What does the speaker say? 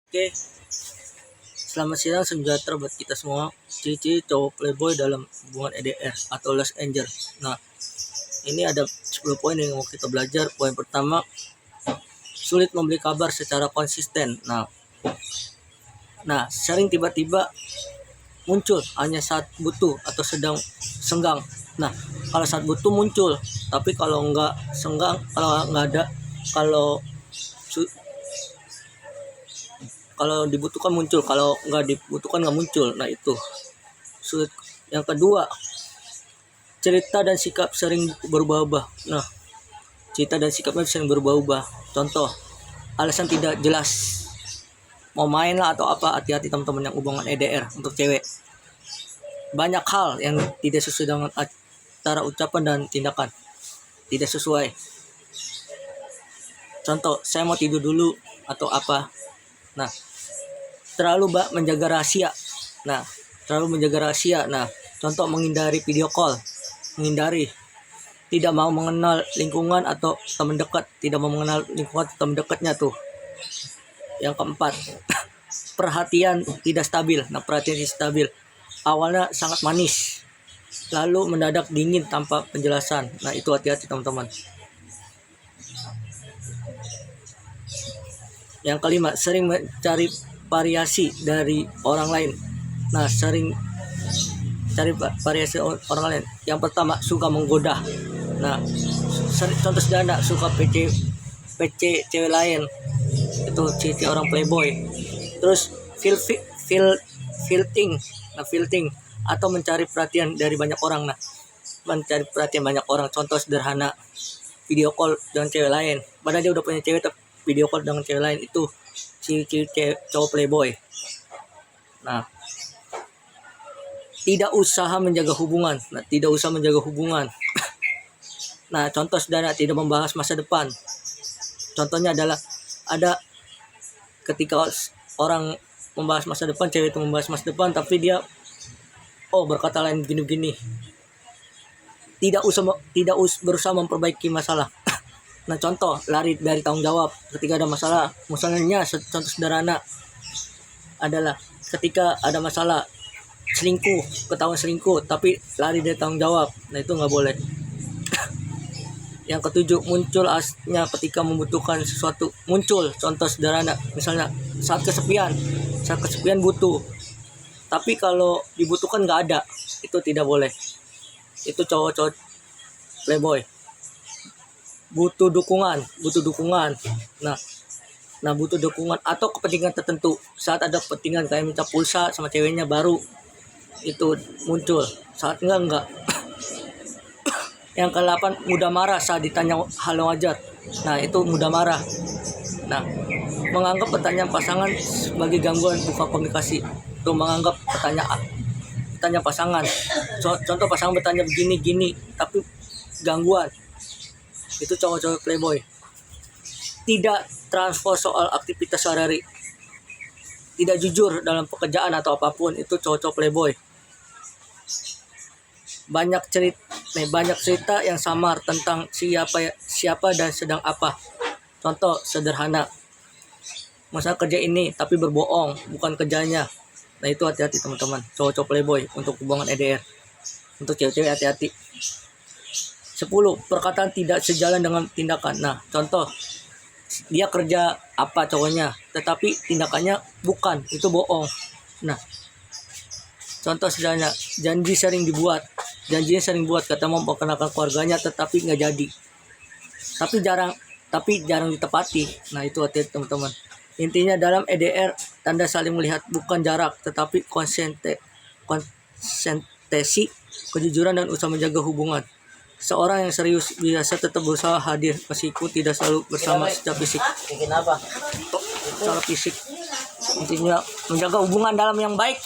Oke, selamat siang sejahtera buat kita semua. Ciri-ciri cowok playboy dalam hubungan EDR atau Lost Angel. Nah, ini ada 10 poin yang mau kita belajar. Poin pertama, sulit memberi kabar secara konsisten. Nah, sering tiba-tiba muncul hanya saat butuh atau sedang senggang. Nah, kalau saat butuh muncul, tapi kalau nggak senggang, kalau nggak ada, kalau dibutuhkan muncul, kalau nggak dibutuhkan nggak muncul. Nah, itu sulit. Yang kedua, cerita dan sikap sering berubah-ubah. Nah, cerita dan sikapnya sering berubah-ubah. Contoh, alasan tidak jelas, mau main lah atau apa. Hati-hati teman-teman yang hubungan EDR untuk cewek. Banyak hal yang tidak sesuai dengan antara ucapan dan tindakan, tidak sesuai. Contoh, saya mau tidur dulu atau apa. Nah, terlalu menjaga rahasia. Nah, contoh menghindari video call, menghindari, tidak mau mengenal lingkungan atau teman dekat, dekatnya tuh. Yang keempat, perhatian tidak stabil. Nah, perhatian tidak stabil. Awalnya sangat manis, lalu mendadak dingin tanpa penjelasan. Nah, itu hati-hati teman-teman. Yang kelima, sering mencari variasi dari orang lain. Nah, sering cari variasi orang lain. Yang pertama, suka menggoda. Nah, contoh sederhana, suka PC cewek lain. Itu ciri orang playboy. Terus filting. Nah, filting atau mencari perhatian dari banyak orang. Nah, mencari perhatian banyak orang. Contoh sederhana, video call dengan cewek lain. Padahal dia udah punya cewek, tapi video call dengan cewek lain. Itu ciri-ciri cowok playboy. Nah, tidak usaha menjaga hubungan. Nah, contoh sederhana, tidak membahas masa depan. Contohnya adalah ada ketika orang membahas masa depan, cewek itu membahas masa depan, tapi dia berkata lain begini-begini. Tidak berusaha memperbaiki masalah. Nah, contoh lari dari tanggung jawab ketika ada masalah. Misalnya contoh sederhana adalah ketika ada masalah ketahuan selingkuh, tapi lari dari tanggung jawab. Nah, itu nggak boleh. Yang ketujuh, muncul aslinya ketika membutuhkan sesuatu. Contoh sederhana, misalnya saat kesepian butuh, tapi kalau dibutuhkan nggak ada. Itu tidak boleh. Itu cowok-cowok playboy. Butuh dukungan. Nah, butuh dukungan atau kepentingan tertentu. Saat ada kepentingan kayak minta pulsa sama ceweknya, baru itu muncul. Saat enggak. Yang ke-8, mudah marah saat ditanya hal wajar. Nah, itu mudah marah. Nah, menganggap pertanyaan pasangan sebagai gangguan bukan komunikasi. Itu menganggap pertanyaan pasangan. Contoh pasangan bertanya begini, tapi gangguan. Itu cowok-cowok playboy. Tidak transfer soal aktivitas sehari-hari. Tidak jujur dalam pekerjaan atau apapun. Itu cowok-cowok playboy. Banyak cerita yang samar tentang siapa dan sedang apa. Contoh sederhana, masa kerja ini tapi berbohong, bukan kerjanya. Nah, itu hati-hati teman-teman, cowok-cowok playboy untuk hubungan EDR. Untuk cewek-cewek hati-hati. 10, perkataan tidak sejalan dengan tindakan. Nah, contoh, dia kerja apa cowoknya, tetapi tindakannya bukan, itu bohong. Nah, contoh sederhana, janjinya sering dibuat, kata mau memperkenalkan keluarganya, tetapi nggak jadi. Tapi jarang ditepati. Nah, itu hati-hati teman-teman. Intinya dalam EDR, tanda saling melihat bukan jarak, tetapi konsentrasi, kejujuran dan usaha menjaga hubungan. Seorang yang serius biasa tetap berusaha hadir meskipun tidak selalu bersama secara fisik. Intinya menjaga hubungan dalam yang baik.